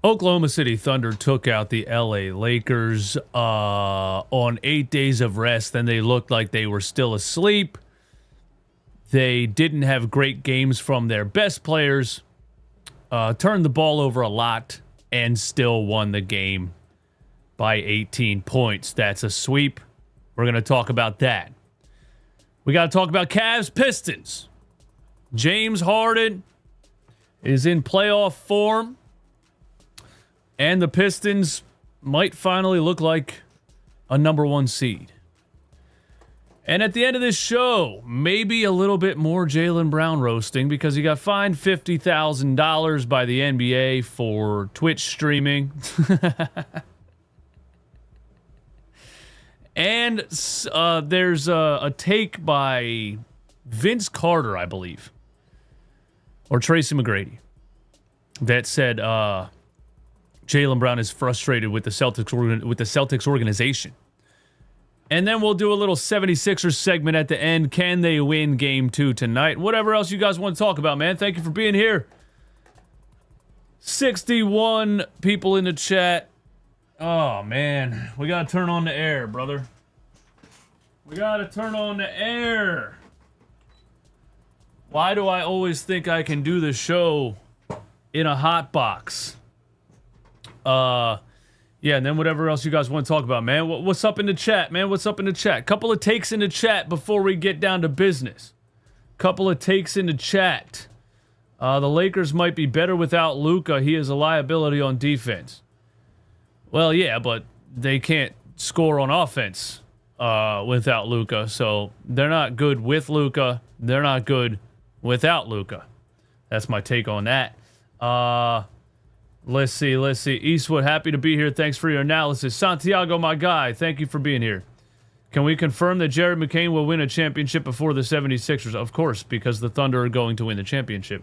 Oklahoma City Thunder took out the LA Lakers on 8 days of rest. Then they looked like they were still asleep. They didn't have great games from their best players. Turned the ball over a lot and still won the game by 18 points. That's a sweep. We're going to talk about that. We got to talk about Cavs Pistons. James Harden is in playoff form. And the Pistons might finally look like a number one seed. And at the end of this show, maybe a little bit more Jaylen Brown roasting because he got fined $50,000 by the NBA for Twitch streaming. And there's a take by Vince Carter, I believe, or Tracy McGrady, that said Jaylen Brown is frustrated with the Celtics organization. And then we'll do a little 76ers segment at the end. Can they win Game 2 tonight? Whatever else you guys want to talk about, man. Thank you for being here. 61 people in the chat. Oh, man. We got to turn on the air, brother. We got to turn on the air. Why do I always think I can do the show in a hot box? Yeah, and then whatever else you guys want to talk about, man. What's up in the chat, man? What's up in the chat? Couple of takes in the chat before we get down to business. Couple of takes in the chat. The Lakers might be better without Luka. He is a liability on defense. Well, yeah, but they can't score on offense without Luka. So they're not good with Luka. They're not good without Luka. That's my take on that. Let's see. Eastwood, happy to be here. Thanks for your analysis. Santiago, my guy, thank you for being here. Can we confirm that Jared McCain will win a championship before the 76ers? Of course, because the Thunder are going to win the championship.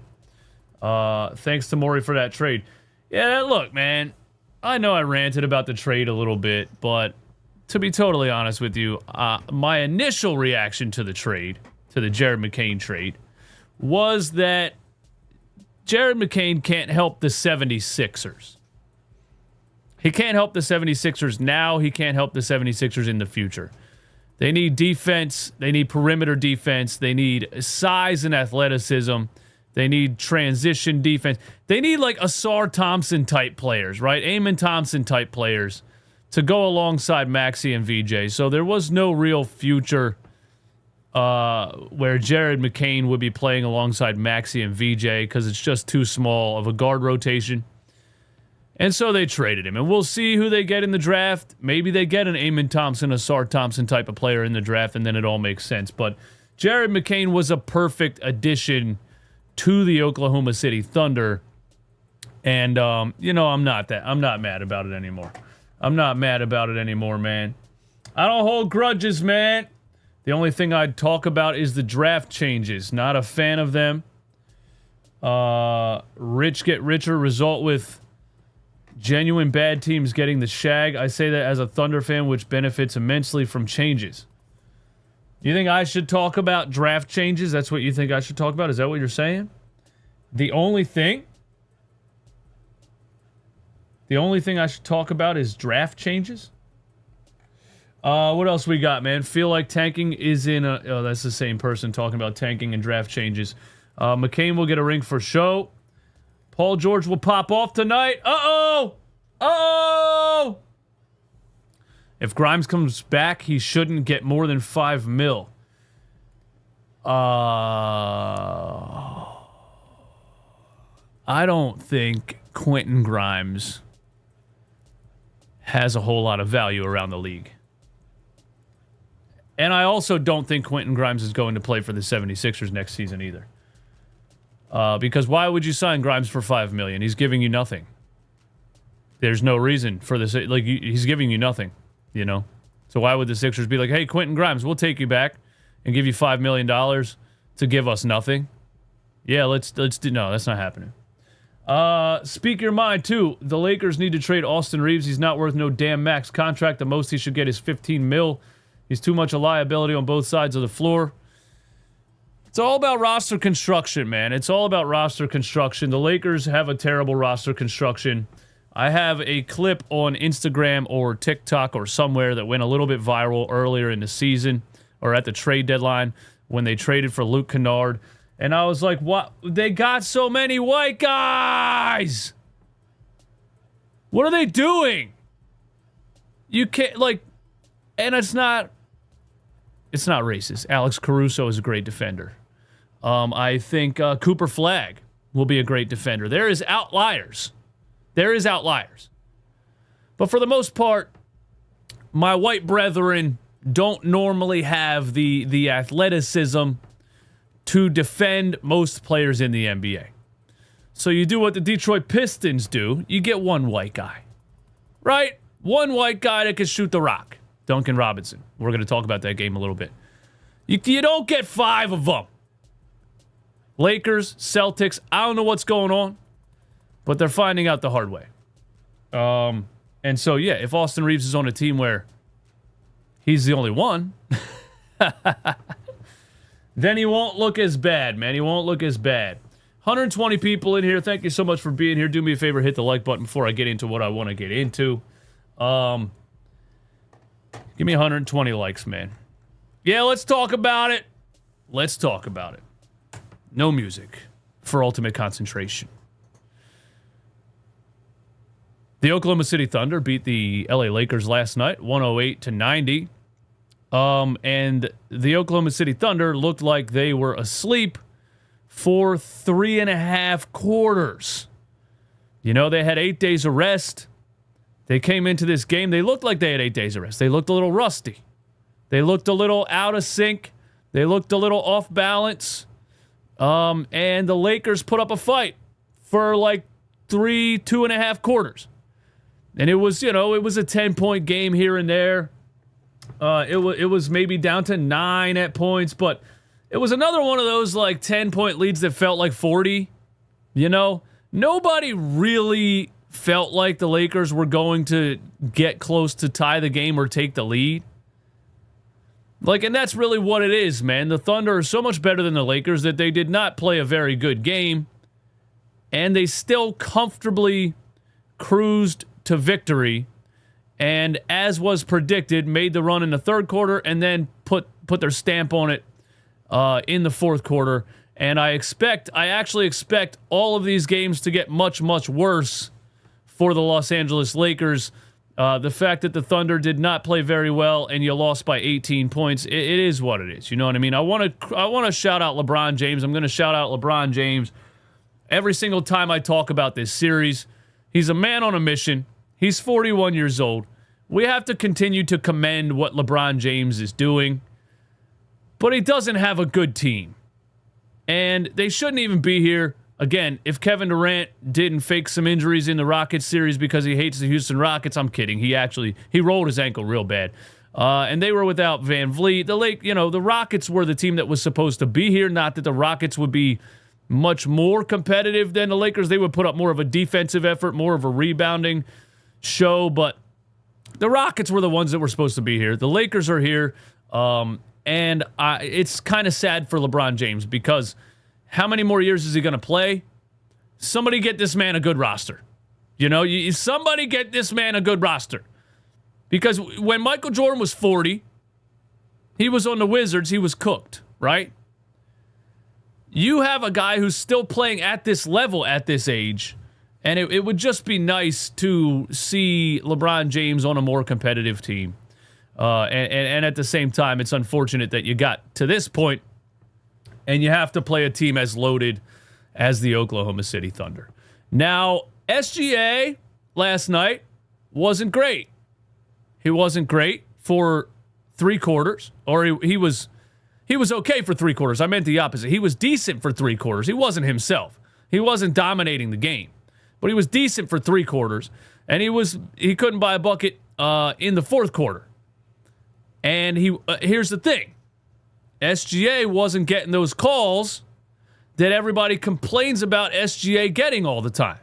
Thanks to Maury for that trade. Yeah, look, man, I know I ranted about the trade a little bit, but to be totally honest with you, my initial reaction to the trade, to the Jared McCain trade, was that Jared McCain can't help the 76ers. He can't help the 76ers now. He can't help the 76ers in the future. They need defense. They need perimeter defense. They need size and athleticism. They need transition defense. They need like Asar Thompson type players, right? Amen Thompson type players to go alongside Maxey and VJ. So there was no real future where Jared McCain would be playing alongside Maxey and VJ because it's just too small of a guard rotation. And so they traded him. And we'll see who they get in the draft. Maybe they get an Amen Thompson, Asar Thompson type of player in the draft, and then it all makes sense. But Jared McCain was a perfect addition to the Oklahoma City Thunder. And, I'm not mad about it anymore. I'm not mad about it anymore, man. I don't hold grudges, man. The only thing I'd talk about is the draft changes. Not a fan of them. Rich get richer result with genuine bad teams getting the shag. I say that as a Thunder fan, which benefits immensely from changes. You think I should talk about draft changes? That's what you think I should talk about? Is that what you're saying? The only thing I should talk about is draft changes? What else we got, man? Feel like tanking is in a... Oh, that's the same person talking about tanking and draft changes. McCain will get a ring for show. Paul George will pop off tonight. Uh-oh! Uh-oh! If Grimes comes back, he shouldn't get more than $5 million. I don't think Quentin Grimes has a whole lot of value around the league. And I also don't think Quentin Grimes is going to play for the 76ers next season either. Because why would you sign Grimes for $5 million? He's giving you nothing. There's no reason for this. Like, he's giving you nothing, you know? So why would the Sixers be like, hey, Quentin Grimes, we'll take you back and give you $5 million to give us nothing? Yeah, let's do... No, that's not happening. Speak your mind, too. The Lakers need to trade Austin Reeves. He's not worth no damn max contract. The most he should get is $15 million. He's too much a liability on both sides of the floor. It's all about roster construction, man. It's all about roster construction. The Lakers have a terrible roster construction. I have a clip on Instagram or TikTok or somewhere that went a little bit viral earlier in the season or at the trade deadline when they traded for Luke Kennard. And I was like, what? They got so many white guys. What are they doing? You can't, like, and it's not racist. Alex Caruso is a great defender. I think Cooper Flagg will be a great defender. There is outliers. But for the most part, my white brethren don't normally have the athleticism to defend most players in the NBA. So you do what the Detroit Pistons do. You get one white guy, right? One white guy that can shoot the rock. Duncan Robinson. We're going to talk about that game a little bit. You don't get 5 of them. Lakers, Celtics, I don't know what's going on, but they're finding out the hard way. And so, yeah, if Austin Reeves is on a team where he's the only one, then he won't look as bad, man. He won't look as bad. 120 people in here. Thank you so much for being here. Do me a favor, hit the like button before I get into what I want to get into. Give me 120 likes, man. Yeah, let's talk about it. Let's talk about it. No music for ultimate concentration. The Oklahoma City Thunder beat the LA Lakers last night, 108-90. And the Oklahoma City Thunder looked like they were asleep for 3.5 quarters. You know, they had 8 days of rest. They came into this game. They looked like they had 8 days of rest. They looked a little rusty. They looked a little out of sync. They looked a little off balance. And the Lakers put up a fight for like 2.5 quarters. And it was, it was a 10-point game here and there. It was maybe down to 9 at points, but it was another one of those like 10-point leads that felt like 40. Nobody really felt like the Lakers were going to get close to tie the game or take the lead. And that's really what it is, man. The Thunder are so much better than the Lakers that they did not play a very good game, and they still comfortably cruised to victory, and as was predicted, made the run in the third quarter and then put their stamp on it in the fourth quarter. And I actually expect all of these games to get much, much worse for the Los Angeles Lakers. The fact that the Thunder did not play very well and you lost by 18 points, it is what it is. You know what I mean? I want to shout out LeBron James. I'm going to shout out LeBron James every single time I talk about this series. He's a man on a mission. He's 41 years old. We have to continue to commend what LeBron James is doing. But he doesn't have a good team. And they shouldn't even be here. Again, if Kevin Durant didn't fake some injuries in the Rockets series because he hates the Houston Rockets, I'm kidding. He rolled his ankle real bad. And they were without Van Vliet. The Rockets were the team that was supposed to be here. Not that the Rockets would be much more competitive than the Lakers. They would put up more of a defensive effort, more of a rebounding show. But the Rockets were the ones that were supposed to be here. The Lakers are here. And it's kind of sad for LeBron James because how many more years is he going to play? Somebody get this man a good roster. Somebody get this man a good roster. Because when Michael Jordan was 40, he was on the Wizards, he was cooked, right? You have a guy who's still playing at this level at this age, and it would just be nice to see LeBron James on a more competitive team. And at the same time, it's unfortunate that you got to this point and you have to play a team as loaded as the Oklahoma City Thunder. Now, SGA last night wasn't great. He wasn't great for 3 quarters, or he was okay for 3 quarters. I meant the opposite. He was decent for 3 quarters. He wasn't himself. He wasn't dominating the game, but he was decent for 3 quarters, and he couldn't buy a bucket in the fourth quarter. And here's the thing. SGA wasn't getting those calls that everybody complains about SGA getting all the time.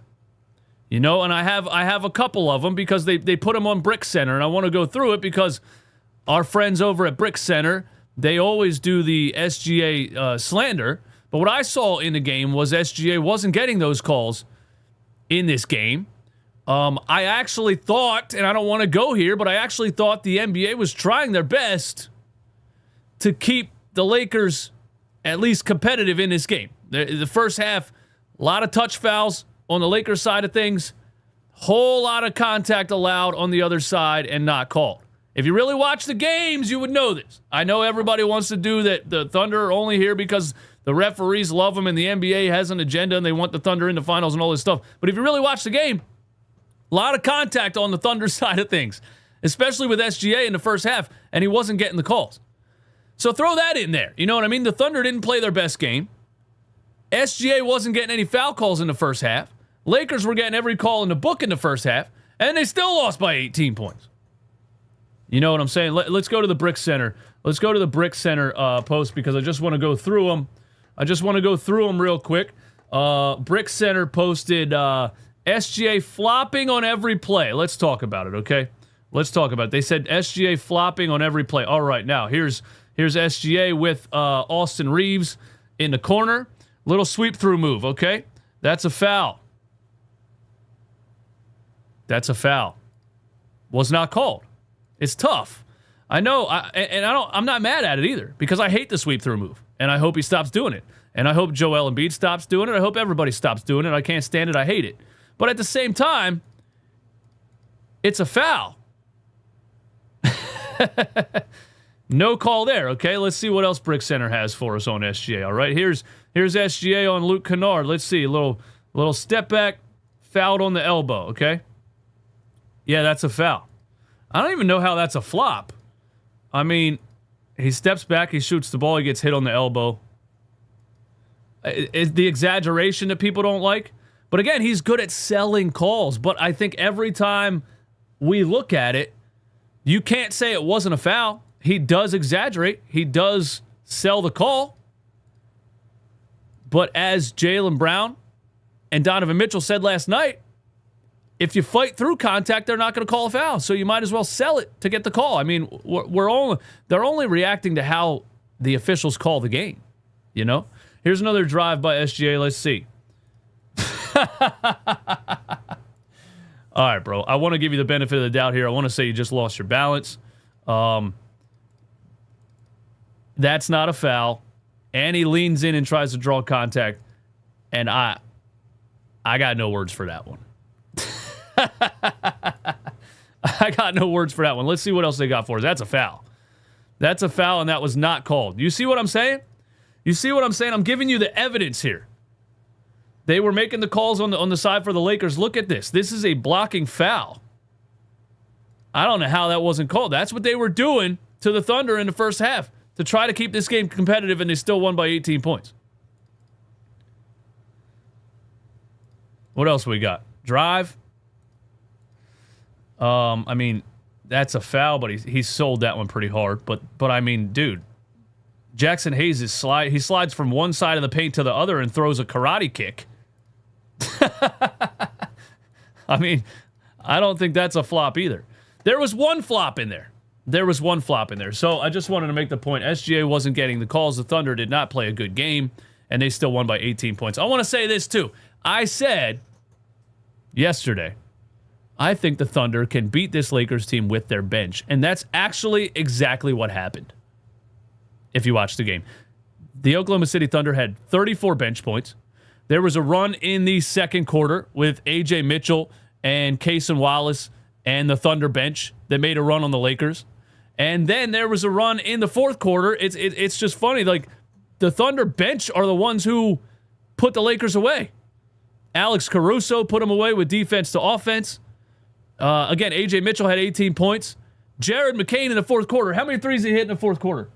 And I have a couple of them because they put them on Brick Center, and I want to go through it because our friends over at Brick Center, they always do the SGA slander. But what I saw in the game was SGA wasn't getting those calls in this game. I actually thought, and I don't want to go here, but I actually thought the NBA was trying their best to keep the Lakers at least competitive in this game. The first half, a lot of touch fouls on the Lakers side of things, whole lot of contact allowed on the other side and not called. If you really watch the games, you would know this. I know everybody wants to do that. The Thunder are only here because the referees love them and the NBA has an agenda and they want the Thunder in the finals and all this stuff. But if you really watch the game, a lot of contact on the Thunder side of things, especially with SGA in the first half, and he wasn't getting the calls. So throw that in there. You know what I mean? The Thunder didn't play their best game. SGA wasn't getting any foul calls in the first half. Lakers were getting every call in the book in the first half, and they still lost by 18 points. You know what I'm saying? Let's go to the Brick Center. Let's go to the Brick Center post because I just want to go through them. Real quick. Brick Center posted SGA flopping on every play. Let's talk about it, okay? Let's talk about it. They said SGA flopping on every play. All right, now here's SGA with Austin Reeves in the corner. Little sweep through move, okay? That's a foul. Was not called. It's tough. I know, I'm not mad at it either because I hate the sweep through move, and I hope he stops doing it. And I hope Joel Embiid stops doing it. I hope everybody stops doing it. I can't stand it. I hate it. But at the same time, it's a foul. No call there, okay? Let's see what else Brick Center has for us on SGA, all right? Here's SGA on Luke Kennard. Let's see. A little step back, fouled on the elbow, okay? Yeah, that's a foul. I don't even know how that's a flop. I mean, he steps back, he shoots the ball, he gets hit on the elbow. Is the exaggeration that people don't like? But again, he's good at selling calls. But I think every time we look at it, you can't say it wasn't a foul. He does exaggerate. He does sell the call. But as Jaylen Brown and Donovan Mitchell said last night, if you fight through contact, they're not going to call a foul. So you might as well sell it to get the call. I mean, they're only reacting to how the officials call the game. You know? Here's another drive by SGA. Let's see. All right, bro. I want to give you the benefit of the doubt here. I want to say you just lost your balance. That's not a foul. And he leans in and tries to draw contact. And I got no words for that one. I got no words for that one. Let's see what else they got for us. That's a foul. That's a foul, and that was not called. You see what I'm saying? You see what I'm saying? I'm giving you the evidence here. They were making the calls on the side for the Lakers. Look at this. This is a blocking foul. I don't know how that wasn't called. That's what they were doing to the Thunder in the first half to try to keep this game competitive, and they still won by 18 points. What else we got? Drive. I mean, that's a foul, but he sold that one pretty hard. But I mean, dude, Jackson Hayes he slides from one side of the paint to the other and throws a karate kick. I mean, I don't think that's a flop either. There was one flop in there. So I just wanted to make the point. SGA wasn't getting the calls. The Thunder did not play a good game, and they still won by 18 points. I want to say this, too. I said yesterday, I think the Thunder can beat this Lakers team with their bench, and that's actually exactly what happened. If you watch the game, the Oklahoma City Thunder had 34 bench points. There was a run in the second quarter with A.J. Mitchell and Cason Wallace and the Thunder bench that made a run on the Lakers. And then there was a run in the fourth quarter. It's just funny. Like, the Thunder bench are the ones who put the Lakers away. Alex Caruso put them away with defense to offense. Again, A.J. Mitchell had 18 points. Jared McCain in the fourth quarter. How many threes did he hit in the fourth quarter?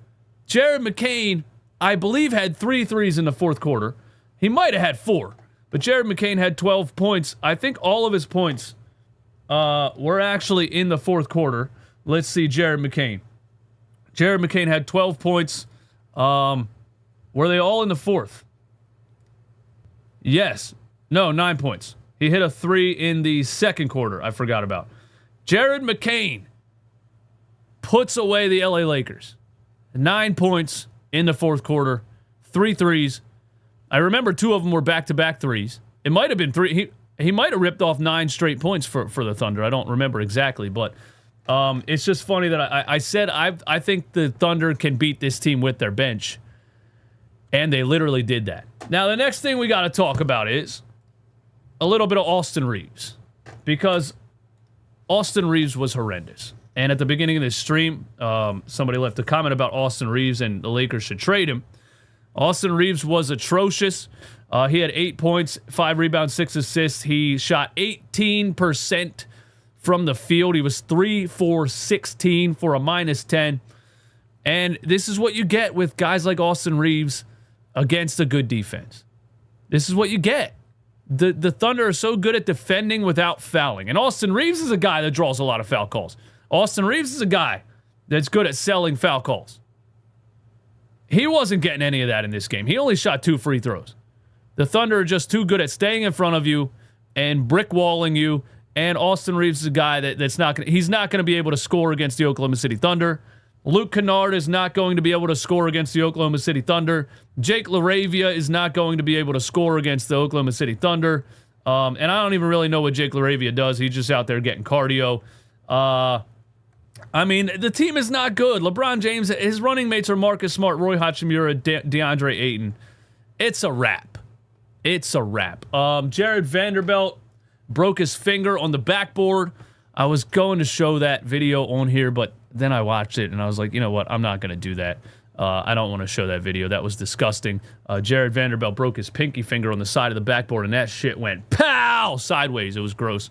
Jared McCain, I believe, had 3 threes in the fourth quarter. He might have had 4, but Jared McCain had 12 points. I think all of his points were actually in the fourth quarter. Let's see, Jared McCain. Jared McCain had 12 points. Were they all in the fourth? Yes. No, 9 points. He hit a 3 in the second quarter. I forgot about. Jared McCain puts away the LA Lakers. 9 points in the fourth quarter, 3 threes. I remember 2 of them were back-to-back threes. It might have been 3. He might have ripped off 9 straight points for the Thunder. I don't remember exactly, but it's just funny that I said I think the Thunder can beat this team with their bench, and they literally did that. Now, the next thing we got to talk about is a little bit of Austin Reeves, because Austin Reeves was horrendous. And at the beginning of this stream, somebody left a comment about Austin Reeves and the Lakers should trade him. Austin Reeves was atrocious. He had 8 points, 5 rebounds, 6 assists. He shot 18% from the field. He was 3 for 16 for a -10. And this is what you get with guys like Austin Reeves against a good defense. This is what you get. The Thunder are so good at defending without fouling. And Austin Reeves is a guy that draws a lot of foul calls. Austin Reeves is a guy that's good at selling foul calls. He wasn't getting any of that in this game. He only shot 2 free throws. The Thunder are just too good at staying in front of you and brick-walling you. And Austin Reeves is a guy that's not going. He's not going to be able to score against the Oklahoma City Thunder. Luke Kennard is not going to be able to score against the Oklahoma City Thunder. Jake LaRavia is not going to be able to score against the Oklahoma City Thunder. And I don't even really know what Jake LaRavia does. He's just out there getting cardio. I mean, the team is not good. LeBron James, his running mates are Marcus Smart, Roy Hachimura, DeAndre Ayton. It's a wrap. It's a wrap. Jared Vanderbilt broke his finger on the backboard. I was going to show that video on here, but then I watched it and I was like, you know what? I'm not going to do that. I don't want to show that video. That was disgusting. Jared Vanderbilt broke his pinky finger on the side of the backboard, and that shit went pow sideways. It was gross.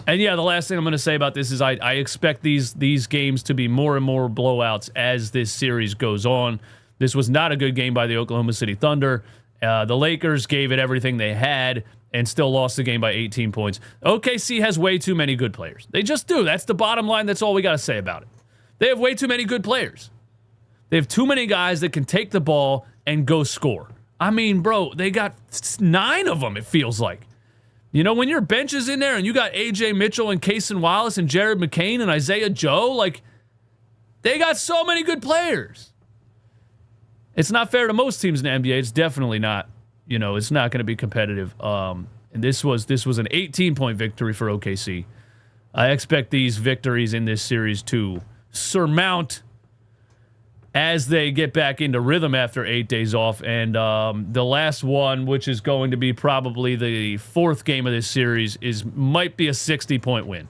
And yeah, the last thing I'm going to say about this is I expect these games to be more and more blowouts as this series goes on. This was not a good game by the Oklahoma City Thunder. The Lakers gave it everything they had and still lost the game by 18 points. OKC has way too many good players. They just do. That's the bottom line. That's all we got to say about it. They have way too many good players. They have too many guys that can take the ball and go score. I mean, bro, they got 9 of them, it feels like. You know, when your bench is in there and you got A.J. Mitchell and Cason Wallace and Jared McCain and Isaiah Joe, like, they got so many good players. It's not fair to most teams in the NBA. It's definitely not. You know, it's not going to be competitive. And this was an 18-point victory for OKC. I expect these victories in this series to surmount as they get back into rhythm after 8 days off. And the last one, which is going to be probably the 4th game of this series, might be a 60-point win.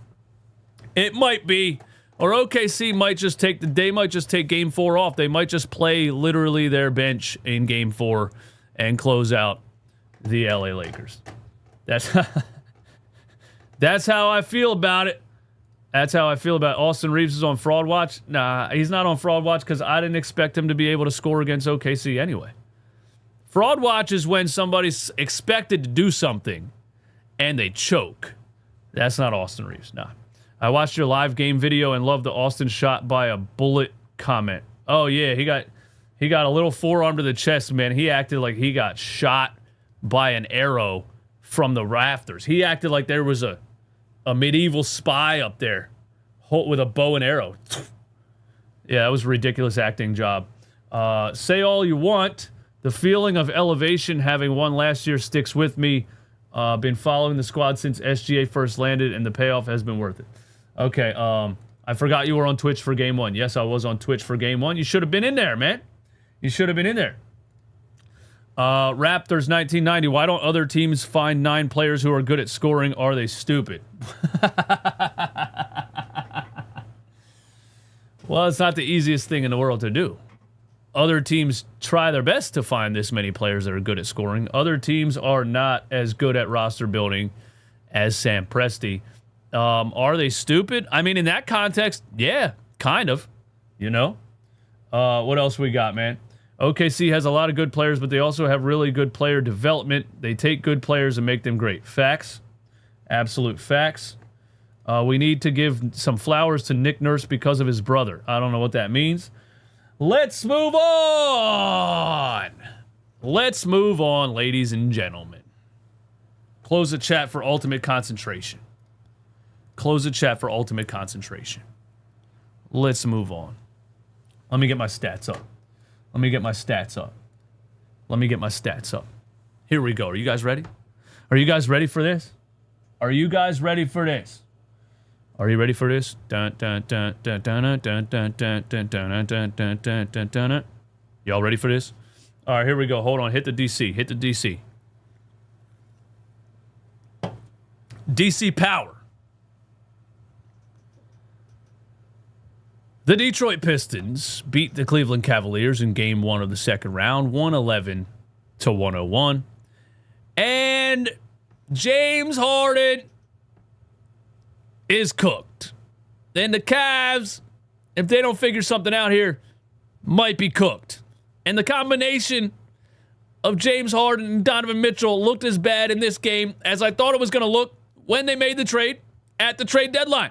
It might be. Or OKC might just take game 4 off. They might just play literally their bench in game 4 and close out the LA Lakers. That's how I feel about it. That's how I feel about it. Austin Reeves is on fraud watch. Nah, he's not on fraud watch because I didn't expect him to be able to score against OKC anyway. Fraud watch is when somebody's expected to do something and they choke. That's not Austin Reeves. Nah. I watched your live game video and loved the Austin shot by a bullet comment. Oh yeah, he got a little forearm to the chest, man. He acted like he got shot by an arrow from the rafters. He acted like there was a medieval spy up there with a bow and arrow. Yeah, that was a ridiculous acting job. Say all you want. The feeling of elevation having won last year sticks with me. Been following the squad since SGA first landed, and the payoff has been worth it. Okay, I forgot you were on Twitch for Game 1. Yes, I was on Twitch for Game 1. You should have been in there, man. You should have been in there. Raptors 1990. Why don't other teams find 9 players who are good at scoring? Are they stupid? Well, it's not the easiest thing in the world to do. Other teams try their best to find this many players that are good at scoring. Other teams are not as good at roster building as Sam Presti. Are they stupid? I mean, in that context, yeah, kind of. You know? What else we got, man? OKC has a lot of good players, but they also have really good player development. They take good players and make them great. Facts. Absolute facts. We need to give some flowers to Nick Nurse because of his brother. I don't know what that means. Let's move on. Let's move on, ladies and gentlemen. Close the chat for ultimate concentration. Close the chat for ultimate concentration. Let's move on. Let me get my stats up. Let me get my stats up. Here we go. Are you guys ready? Are you guys ready for this? Are you guys ready for this? Are you ready for this? Y'all ready for this? All right, here we go. Hold on. Hit the DC. Hit the DC. DC power. The Detroit Pistons beat the Cleveland Cavaliers in Game 1 of the second round, 111-101. And James Harden is cooked. Then the Cavs, if they don't figure something out here, might be cooked. And the combination of James Harden and Donovan Mitchell looked as bad in this game as I thought it was going to look when they made the trade at the trade deadline.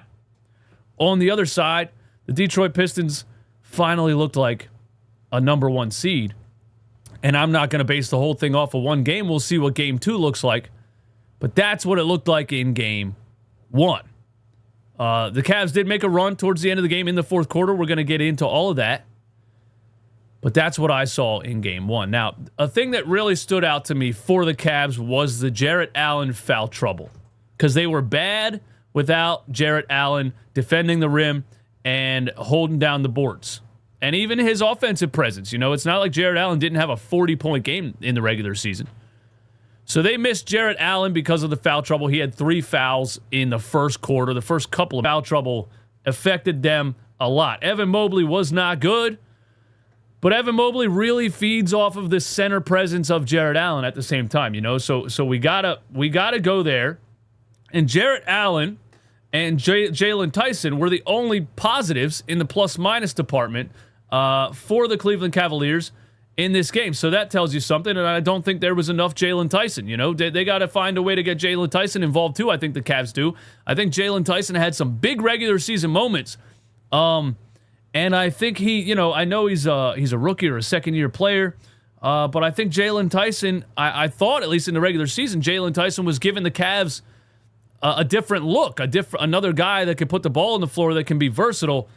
On the other side, the Detroit Pistons finally looked like a number 1 seed. And I'm not going to base the whole thing off of one game. We'll see what Game 2 looks like. But that's what it looked like in Game 1. The Cavs did make a run towards the end of the game in the fourth quarter. We're going to get into all of that. But that's what I saw in Game 1. Now, a thing that really stood out to me for the Cavs was the Jarrett Allen foul trouble. Because they were bad without Jarrett Allen defending the rim and holding down the boards. And even his offensive presence. You know, it's not like Jarrett Allen didn't have a 40-point game in the regular season. So they missed Jarrett Allen because of the foul trouble. He had 3 fouls in the first quarter. The first couple of foul trouble affected them a lot. Evan Mobley was not good. But Evan Mobley really feeds off of the center presence of Jarrett Allen at the same time, you know. So we gotta go there. And Jarrett Allen and Jaylen Tyson were the only positives in the plus-minus department for the Cleveland Cavaliers in this game. So that tells you something, and I don't think there was enough Jaylen Tyson. You know, they got to find a way to get Jaylen Tyson involved too. I think the Cavs do. I think Jaylen Tyson had some big regular season moments. And I think he, you know, I know he's a rookie or a second-year player, but I think Jaylen Tyson, I thought, at least in the regular season, Jaylen Tyson was giving the Cavs a different look, another guy that can put the ball on the floor that can be versatile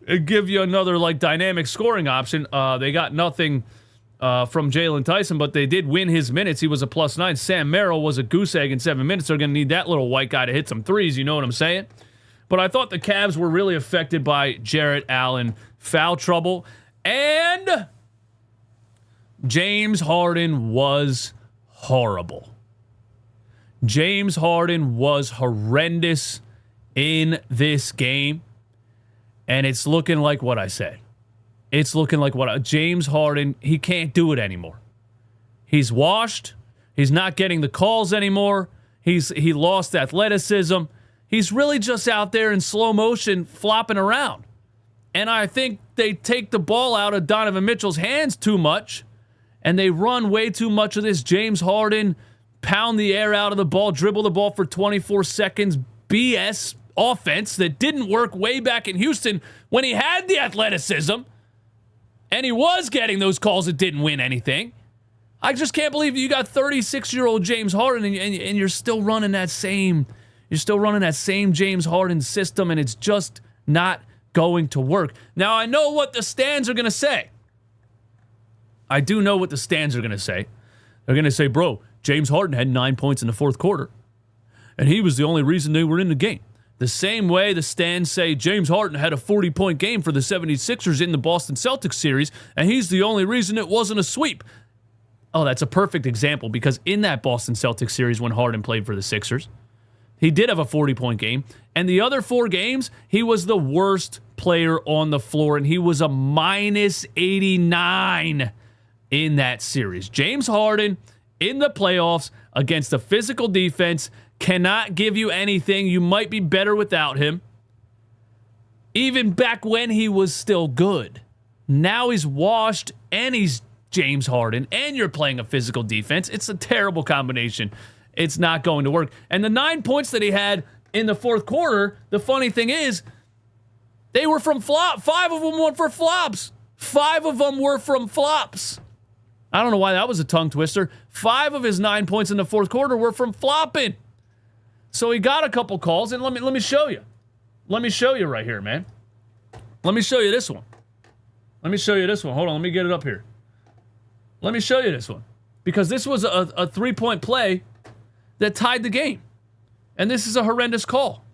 and give you another like dynamic scoring option. They got nothing from Jaylen Tyson, but they did win his minutes. He was a +9. Sam Merrill was a goose egg in 7 minutes. They're going to need that little white guy to hit some threes. You know what I'm saying? But I thought the Cavs were really affected by Jarrett Allen foul trouble, and James Harden was horrible. James Harden was horrendous in this game, and it's looking like what I said. It's looking like James Harden, he can't do it anymore. He's washed. He's not getting the calls anymore. He lost athleticism. He's really just out there in slow motion flopping around. And I think they take the ball out of Donovan Mitchell's hands too much, and they run way too much of this James Harden pound the air out of the ball, dribble the ball for 24 seconds, BS offense that didn't work way back in Houston when he had the athleticism and he was getting those calls that didn't win anything. I just can't believe you got 36-year-old James Harden and you're still running that same James Harden system, and it's just not going to work. Now, I know what the stands are going to say. I do know what the stands are going to say. They're going to say, bro, James Harden had 9 points in the fourth quarter, and he was the only reason they were in the game. The same way the stands say James Harden had a 40-point game for the 76ers in the Boston Celtics series, and he's the only reason it wasn't a sweep. Oh, that's a perfect example, because in that Boston Celtics series when Harden played for the Sixers, he did have a 40-point game, and the other 4 games, he was the worst player on the floor, and he was a -89 in that series. James Harden in the playoffs against a physical defense cannot give you anything. You might be better without him. Even back when he was still good. Now he's washed and he's James Harden and you're playing a physical defense. It's a terrible combination. It's not going to work. And the 9 points that he had in the fourth quarter, the funny thing is, they were from flop. 5 of them were for flops. 5 of them were from flops. I don't know why that was a tongue twister. 5 of his 9 points in the fourth quarter were from flopping. So he got a couple calls, and let me show you. Let me show you right here, man. Let me show you this one. Let me show you this one. Hold on, let me get it up here. Let me show you this one. Because this was a 3-point play that tied the game. And this is a horrendous call.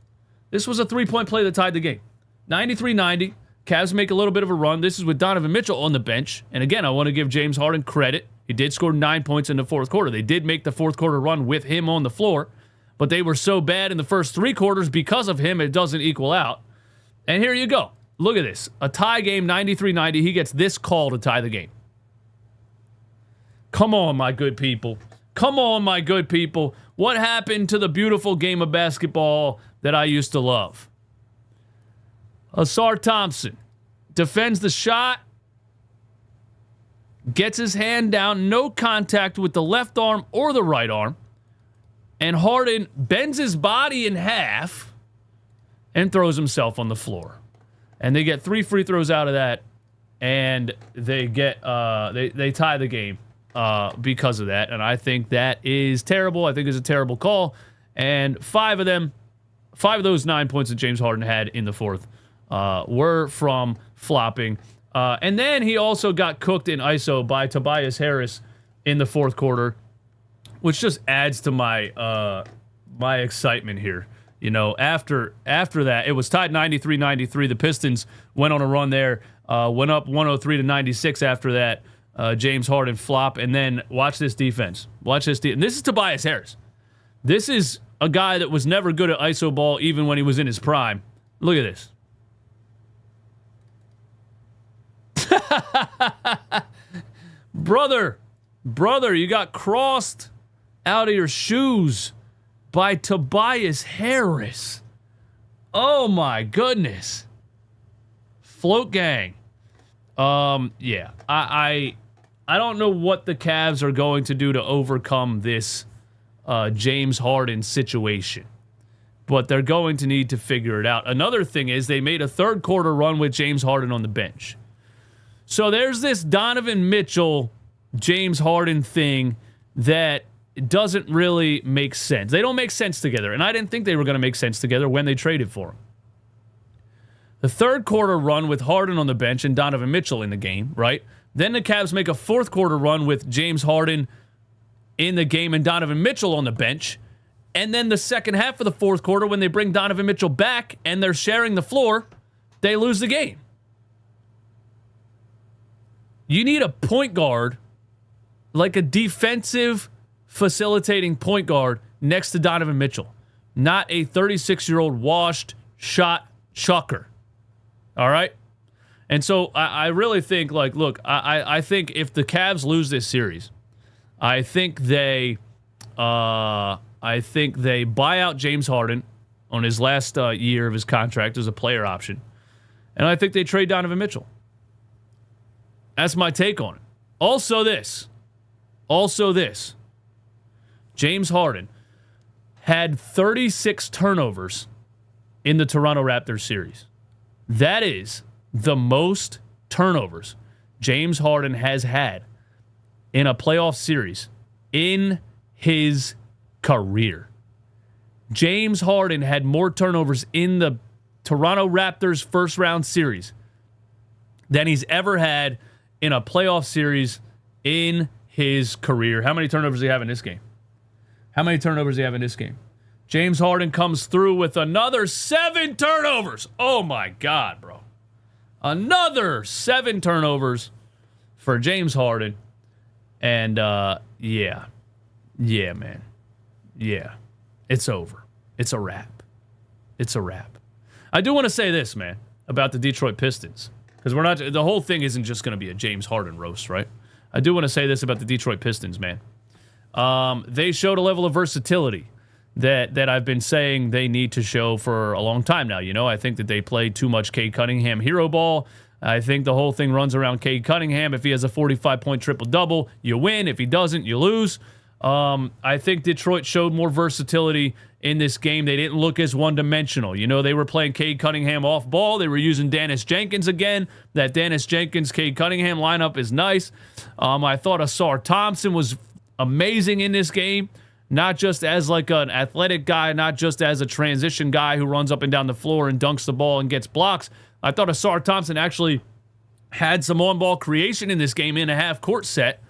This was a three-point play that tied the game. 93-90. Cavs make a little bit of a run. This is with Donovan Mitchell on the bench. And again, I want to give James Harden credit. He did score 9 points in the fourth quarter. They did make the fourth quarter run with him on the floor, but they were so bad in the first three quarters because of him, it doesn't equal out. And here you go. Look at this. A tie game, 93-90. He gets this call to tie the game. Come on, my good people. Come on, my good people. What happened to the beautiful game of basketball that I used to love? Ausar Thompson defends the shot, gets his hand down, no contact with the left arm or the right arm, and Harden bends his body in half and throws himself on the floor. And they get 3 free throws out of that, and they get they tie the game because of that. And I think that is terrible. I think it's a terrible call. And 5 of those 9 points that James Harden had in the fourth were from flopping. And then he also got cooked in ISO by Tobias Harris in the fourth quarter, which just adds to my my excitement here. You know, after that, it was tied 93-93. The Pistons went on a run there, went up 103-96 after that. James Harden flop, and then watch this defense. Watch this. And this is Tobias Harris. This is a guy that was never good at ISO ball, even when he was in his prime. Look at this. Brother, you got crossed out of your shoes by Tobias Harris. Oh my goodness. Float gang. Yeah. I don't know what the Cavs are going to do to overcome this James Harden situation, but they're going to need to figure it out. Another thing is they made a third quarter run with James Harden on the bench. So there's this Donovan Mitchell, James Harden thing that doesn't really make sense. They don't make sense together, and I didn't think they were going to make sense together when they traded for him. The third quarter run with Harden on the bench and Donovan Mitchell in the game, right? Then the Cavs make a fourth quarter run with James Harden in the game and Donovan Mitchell on the bench. And then the second half of the fourth quarter, when they bring Donovan Mitchell back and they're sharing the floor, they lose the game. You need a point guard, like a defensive facilitating point guard next to Donovan Mitchell, not a 36-year-old washed shot chucker. All right? And so I really think, like, look, I think if the Cavs lose this series, I think they buy out James Harden on his last year of his contract as a player option. And I think they trade Donovan Mitchell. That's my take on it. Also this. James Harden had 36 turnovers in the Toronto Raptors series. That is the most turnovers James Harden has had in a playoff series in his career. James Harden had more turnovers in the Toronto Raptors first round series than he's ever had in a playoff series in his career. How many turnovers do you have in this game? James Harden comes through with another 7 turnovers. Oh my God, bro. Another 7 turnovers for James Harden. And yeah, man. Yeah. It's over. It's a wrap. I do want to say this, man, about the Detroit Pistons. Because the whole thing isn't just going to be a James Harden roast, right? I do want to say this about the Detroit Pistons, man. They showed a level of versatility that I've been saying they need to show for a long time now. You know, I think that they play too much Cade Cunningham hero ball. I think the whole thing runs around Cade Cunningham. If he has a 45-point triple-double, you win. If he doesn't, you lose. I think Detroit showed more versatility in this game. They didn't look as one-dimensional. You know, they were playing Cade Cunningham off ball. They were using Dennis Jenkins again. That Dennis Jenkins-Cade Cunningham lineup is nice. I thought Ausar Thompson was amazing in this game, not just as like an athletic guy, not just as a transition guy who runs up and down the floor and dunks the ball and gets blocks. I thought Ausar Thompson actually had some on-ball creation in this game in a half-court set.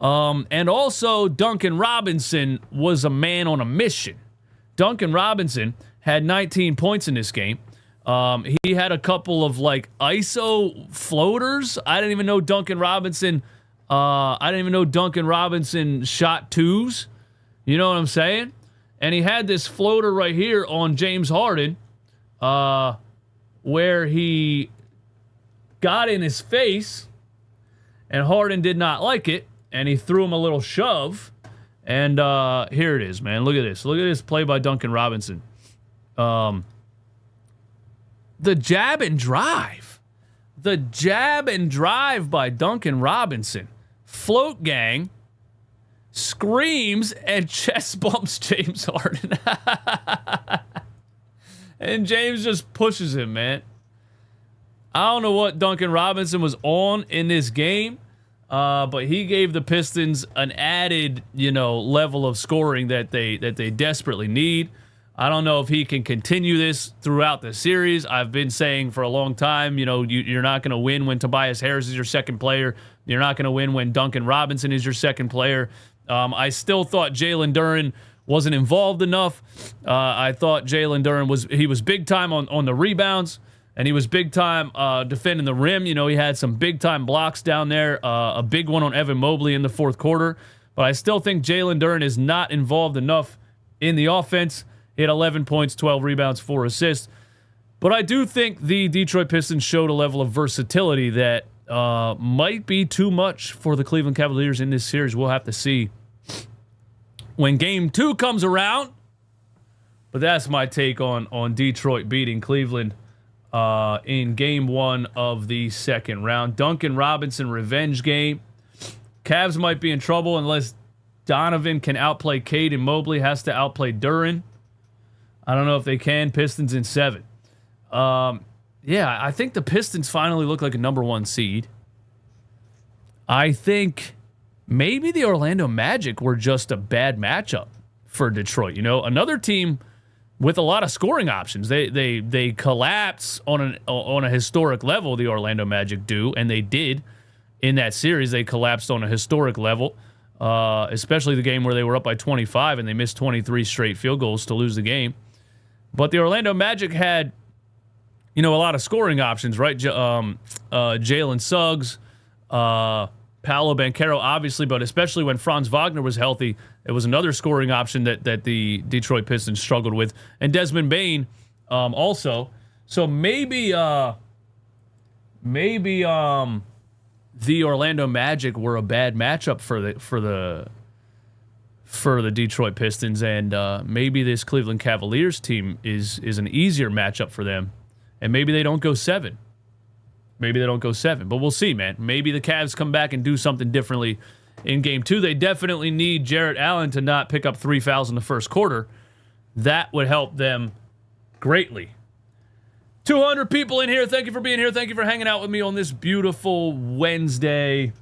And also, Duncan Robinson was a man on a mission. Duncan Robinson had 19 points in this game. He had a couple of like ISO floaters. I didn't even know Duncan Robinson shot twos. You know what I'm saying? And he had this floater right here on James Harden, where he got in his face, and Harden did not like it, and he threw him a little shove. And here it is, man. Look at this. Look at this play by Duncan Robinson. The jab and drive. The jab and drive by Duncan Robinson. Float gang. Screams and chest bumps James Harden. And James just pushes him, man. I don't know what Duncan Robinson was on in this game, but he gave the Pistons an added, level of scoring that they desperately need. I don't know if he can continue this throughout the series. I've been saying for a long time, you're not going to win when Tobias Harris is your second player. You're not going to win when Duncan Robinson is your second player. I still thought Jalen Duren wasn't involved enough. I thought Jalen Duren was big time on the rebounds, and he was big time defending the rim. He had some big time blocks down there, a big one on Evan Mobley in the fourth quarter. But I still think Jalen Duren is not involved enough in the offense. He had 11 points, 12 rebounds, 4 assists. But I do think the Detroit Pistons showed a level of versatility that might be too much for the Cleveland Cavaliers in this series. We'll have to see when Game 2 comes around. But that's my take on Detroit beating Cleveland in Game 1 of the second round. Duncan Robinson revenge game. Cavs might be in trouble unless Donovan can outplay Cade and Mobley has to outplay Duren. I don't know if they can. Pistons in 7. I think the Pistons finally look like a number 1 seed. I think maybe the Orlando Magic were just a bad matchup for Detroit. Another team with a lot of scoring options. They collapse on a historic level. The Orlando Magic do, and they did in that series. They collapsed on a historic level, especially the game where they were up by 25 and they missed 23 straight field goals to lose the game. But the Orlando Magic had, a lot of scoring options, right? Jalen Suggs, Paolo Banchero, obviously, but especially when Franz Wagner was healthy, it was another scoring option that the Detroit Pistons struggled with, and Desmond Bane also. So maybe the Orlando Magic were a bad matchup for the Detroit Pistons, and maybe this Cleveland Cavaliers team is an easier matchup for them, and maybe they don't go 7. But we'll see, man. Maybe the Cavs come back and do something differently in Game 2. They definitely need Jarrett Allen to not pick up 3 fouls in the first quarter. That would help them greatly. 200 people in here. Thank you for being here. Thank you for hanging out with me on this beautiful Wednesday.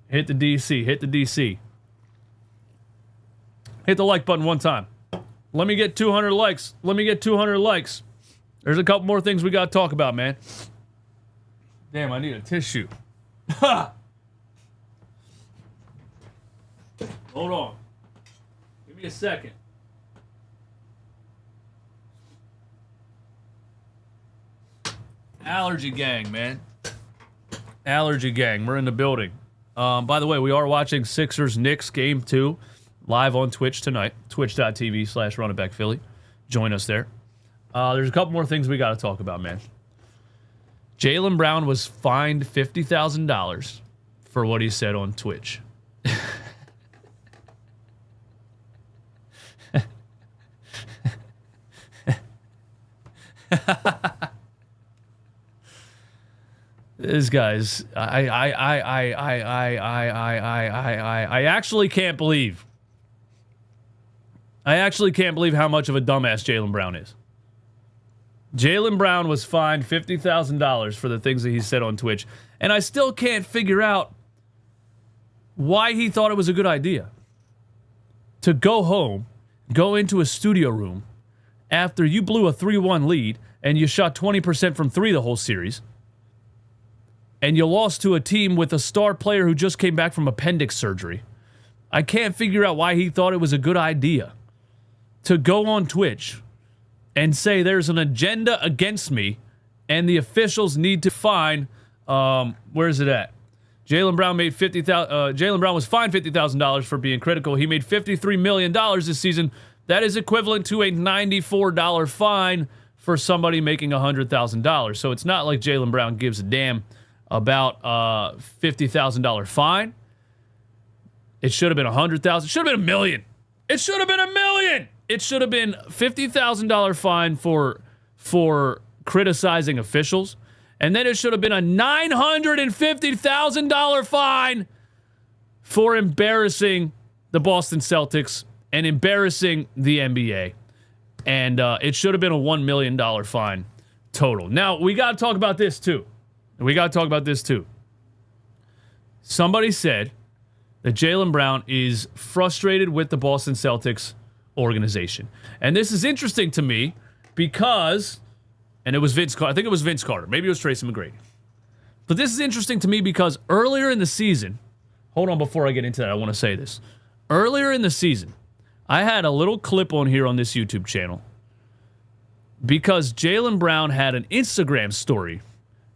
Hit the DC. Hit the DC. Hit the like button one time. Let me get 200 likes. There's a couple more things we got to talk about, man. Damn, I need a tissue. Ha! Hold on. Give me a second. Allergy gang, man. Allergy gang. We're in the building. By the way, we are watching Sixers Knicks Game 2 live on Twitch tonight. Twitch.tv/RunItBackPhilly. Join us there. There's a couple more things we got to talk about, man. Jaylen Brown was fined $50,000 for what he said on Twitch. This guy's I actually can't believe. I actually can't believe how much of a dumbass Jaylen Brown is. Jaylen Brown was fined $50,000 for the things that he said on Twitch, and I still can't figure out why he thought it was a good idea to go home, go into a studio room after you blew a 3-1 lead and you shot 20% from 3 the whole series, and you lost to a team with a star player who just came back from appendix surgery, I can't figure out why he thought it was a good idea to go on Twitch and say there's an agenda against me and the officials need to fine. Where is it at? Jaylen Brown made Jaylen Brown was fined $50,000 for being critical. He made $53 million this season. That is equivalent to a $94 fine for somebody making $100,000. So it's not like Jaylen Brown gives a damn about $50,000 fine. It should have been $100,000. It should have been $1 million. It should have been $1 million. It should have been $50,000 fine for criticizing officials. And then it should have been a $950,000 fine for embarrassing the Boston Celtics and embarrassing the NBA. And it should have been a $1 million fine total. Now, we got to talk about this too. Somebody said that Jaylen Brown is frustrated with the Boston Celtics organization. And this is interesting to me because, and it was Vince Carter. I think it was Vince Carter. Maybe it was Tracy McGrady. But this is interesting to me because earlier in the season, hold on before I get into that, I want to say this. Earlier in the season, I had a little clip on here on this YouTube channel because Jaylen Brown had an Instagram story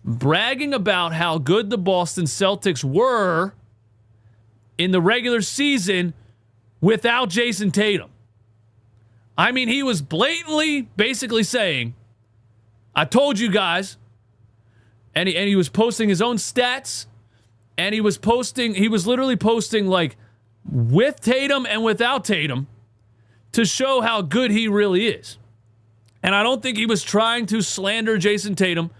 bragging about how good the Boston Celtics were in the regular season without Jason Tatum. I mean, he was blatantly basically saying, I told you guys, and he was posting his own stats, and he was literally posting like with Tatum and without Tatum to show how good he really is. And I don't think he was trying to slander Jason Tatum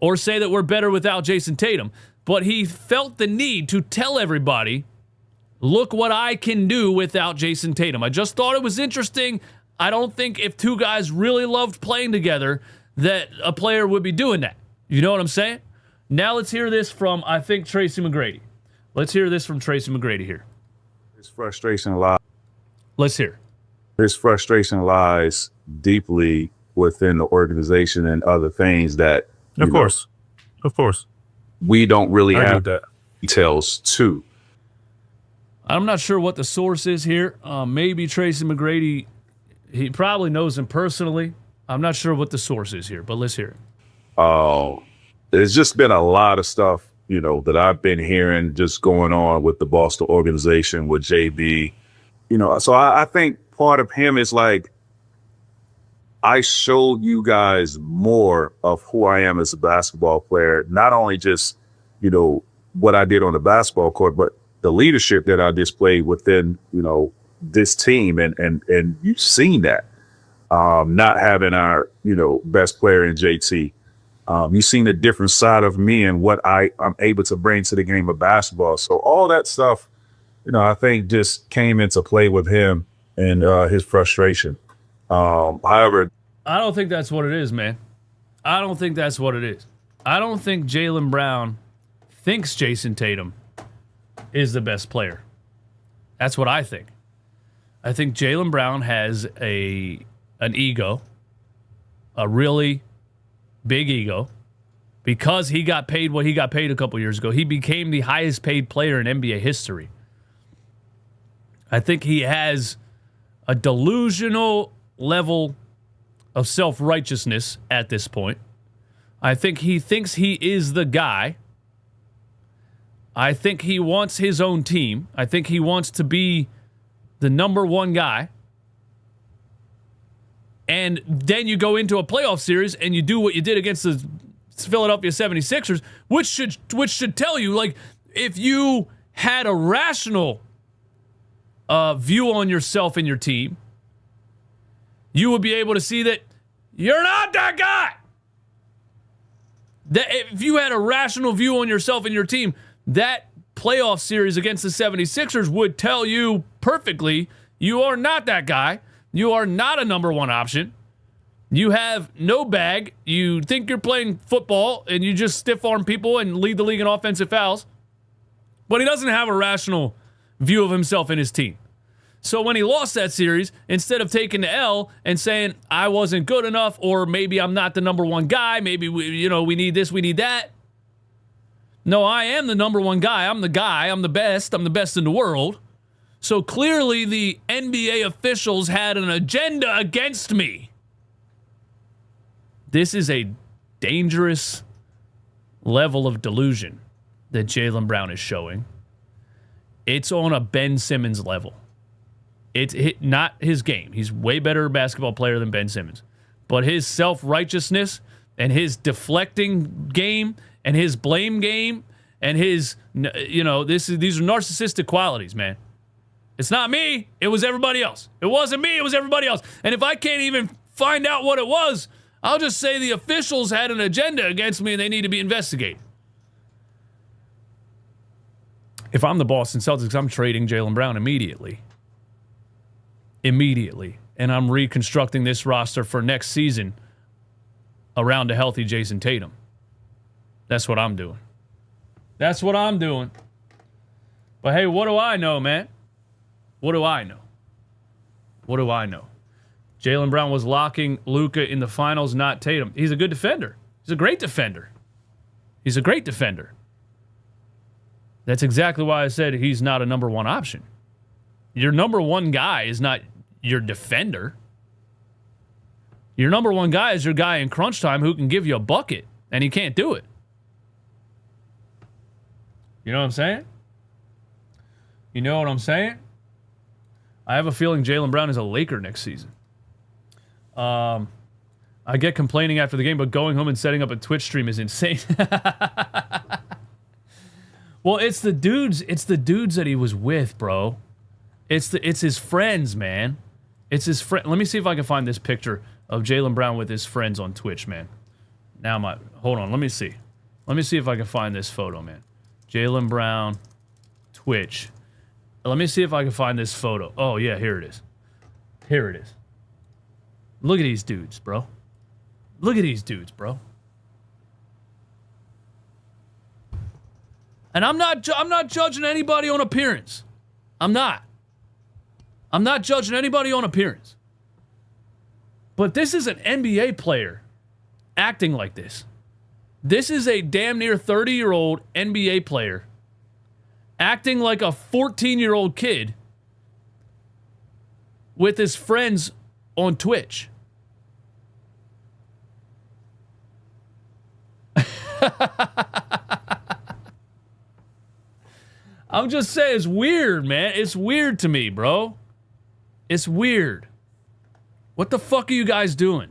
or say that we're better without Jason Tatum, but he felt the need to tell everybody, look what I can do without Jason Tatum. I just thought it was interesting. I don't think if two guys really loved playing together that a player would be doing that. You know what I'm saying? Now let's hear this from, I think, Tracy McGrady. Let's hear this from Tracy McGrady here. His frustration lies. Let's hear. His frustration lies deeply within the organization and other things that, of course, we don't really have details to. I'm not sure what the source is here. Maybe Tracy McGrady, he probably knows him personally. I'm not sure what the source is here, but let's hear it. There's just been a lot of stuff, that I've been hearing just going on with the Boston organization, with JB. So I think part of him is like, I showed you guys more of who I am as a basketball player, not only just, what I did on the basketball court, but the leadership that I displayed within, this team. And you've seen that, not having our, best player in JT. You've seen a different side of me and what I'm able to bring to the game of basketball. So all that stuff, I think just came into play with him and his frustration. However, I don't think that's what it is, man. I don't think that's what it is. I don't think Jaylen Brown thinks Jason Tatum is the best player. That's what I think. I think Jaylen Brown has an ego, a really big ego, because he got paid what he got paid a couple years ago. He became the highest paid player in NBA history. I think he has a delusional level of self-righteousness at this point. I think he thinks he is the guy. I think he wants his own team. I think he wants to be the number one guy. And then you go into a playoff series and you do what you did against the Philadelphia 76ers, which should tell you, like, if you had a rational view on yourself and your team, you would be able to see that you're not that guy. That if you had a rational view on yourself and your team, that playoff series against the 76ers would tell you perfectly you are not that guy. You are not a number one option. You have no bag. You think you're playing football and you just stiff-arm people and lead the league in offensive fouls. But he doesn't have a rational view of himself and his team. So when he lost that series, instead of taking the L and saying, I wasn't good enough, or maybe I'm not the number one guy, maybe we need this, we need that. No, I am the number one guy. I'm the guy. I'm the best in the world. So clearly the NBA officials had an agenda against me. This is a dangerous level of delusion that Jaylen Brown is showing. It's on a Ben Simmons level. It's not his game. He's way better basketball player than Ben Simmons. But his self-righteousness and his deflecting game and his blame game and his, these are narcissistic qualities, man. It's not me. It was everybody else. It wasn't me. It was everybody else. And if I can't even find out what it was, I'll just say the officials had an agenda against me and they need to be investigated. If I'm the Boston Celtics, I'm trading Jaylen Brown immediately. And I'm reconstructing this roster for next season around a healthy Jason Tatum. That's what I'm doing. But hey, what do I know, man? What do I know? Jaylen Brown was locking Luka in the finals, not Tatum. He's a good defender. He's a great defender. That's exactly why I said he's not a number one option. Your number one guy is not your defender. Your number one guy is your guy in crunch time who can give you a bucket, and he can't do it. You know what I'm saying? I have a feeling Jaylen Brown is a Laker next season. I get complaining after the game, but going home and setting up a Twitch stream is insane. Well, it's the dudes that he was with, bro. It's his friends, man. It's his friend. Let me see if I can find this picture of Jaylen Brown with his friends on Twitch, man. Hold on, let me see. Let me see if I can find this photo, man. Jaylen Brown, Twitch. Let me see if I can find this photo. Oh, yeah, here it is. Look at these dudes, bro. And I'm not judging anybody on appearance. I'm not judging anybody on appearance. But this is an NBA player acting like this. This is a damn near 30-year-old NBA player acting like a 14-year-old kid with his friends on Twitch. I'm just saying, it's weird, man. It's weird to me, bro. It's weird. What the fuck are you guys doing?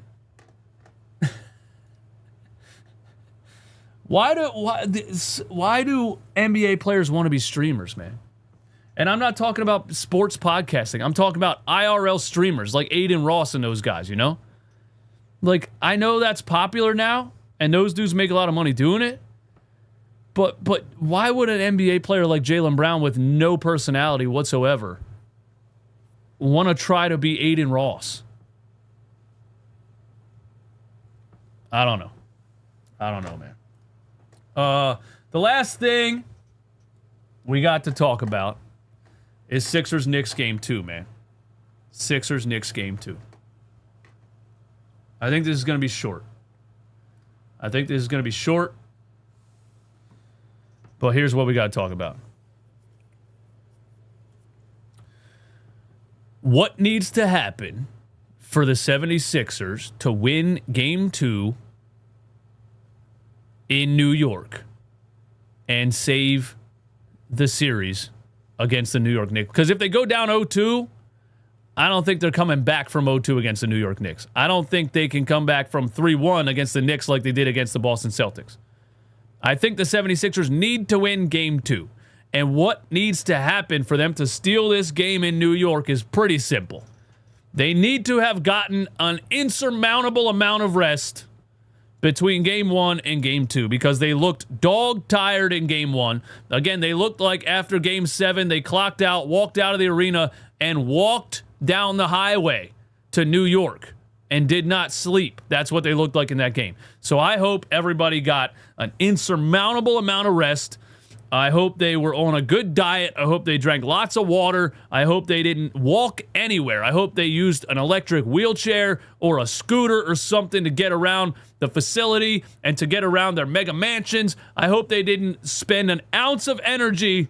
Why do NBA players want to be streamers, man? And I'm not talking about sports podcasting. I'm talking about IRL streamers like Aiden Ross and those guys, you know? Like, I know that's popular now, and those dudes make a lot of money doing it. But why would an NBA player like Jaylen Brown with no personality whatsoever want to try to be Aiden Ross? I don't know, man. The last thing we got to talk about is Sixers-Knicks game 2, man. Sixers-Knicks game 2. I think this is going to be short. But here's what we got to talk about. What needs to happen for the 76ers to win game 2 in New York and save the series against the New York Knicks? Because if they go down 0-2, I don't think they're coming back from 0-2 against the New York Knicks. I don't think they can come back from 3-1 against the Knicks like they did against the Boston Celtics. I think the 76ers need to win game 2. And what needs to happen for them to steal this game in New York is pretty simple. They need to have gotten an insurmountable amount of rest between game 1 and game 2 because they looked dog tired in game 1. Again, they looked like after game 7, they clocked out, walked out of the arena, and walked down the highway to New York and did not sleep. That's what they looked like in that game. So I hope everybody got an insurmountable amount of rest. I hope they were on a good diet. I hope they drank lots of water. I hope they didn't walk anywhere. I hope they used an electric wheelchair or a scooter or something to get around the facility and to get around their mega mansions. I hope they didn't spend an ounce of energy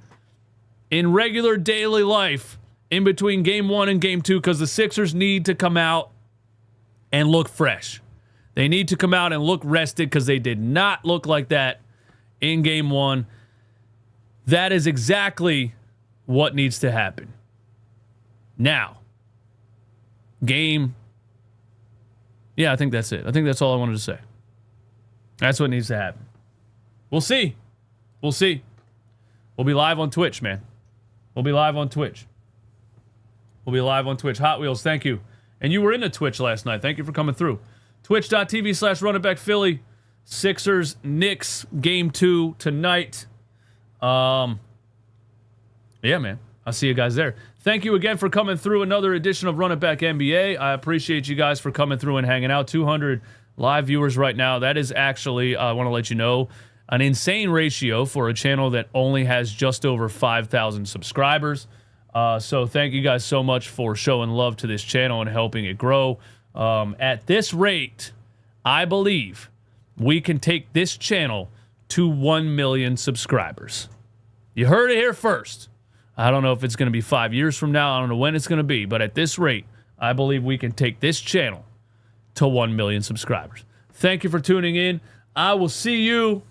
in regular daily life in between game 1 and game 2 because the Sixers need to come out and look fresh. They need to come out and look rested because they did not look like that in game 1. That is exactly what needs to happen. Now, I think that's it. I think that's all I wanted to say. That's what needs to happen. We'll see. We'll see. We'll be live on Twitch, man. We'll be live on Twitch. Hot Wheels, thank you. And you were into Twitch last night. Thank you for coming through. Twitch.tv/RunItBackPhilly. Sixers, Knicks, game 2 tonight. Yeah, man. I'll see you guys there. Thank you again for coming through another edition of Run It Back NBA. I appreciate you guys for coming through and hanging out. 200 live viewers right now. That is actually, I want to let you know, an insane ratio for a channel that only has just over 5,000 subscribers. So thank you guys so much for showing love to this channel and helping it grow. At this rate, I believe we can take this channel to 1 million subscribers. You heard it here first. I don't know if it's going to be 5 years from now. I don't know when it's going to be. But at this rate, I believe we can take this channel to 1 million subscribers. Thank you for tuning in. I will see you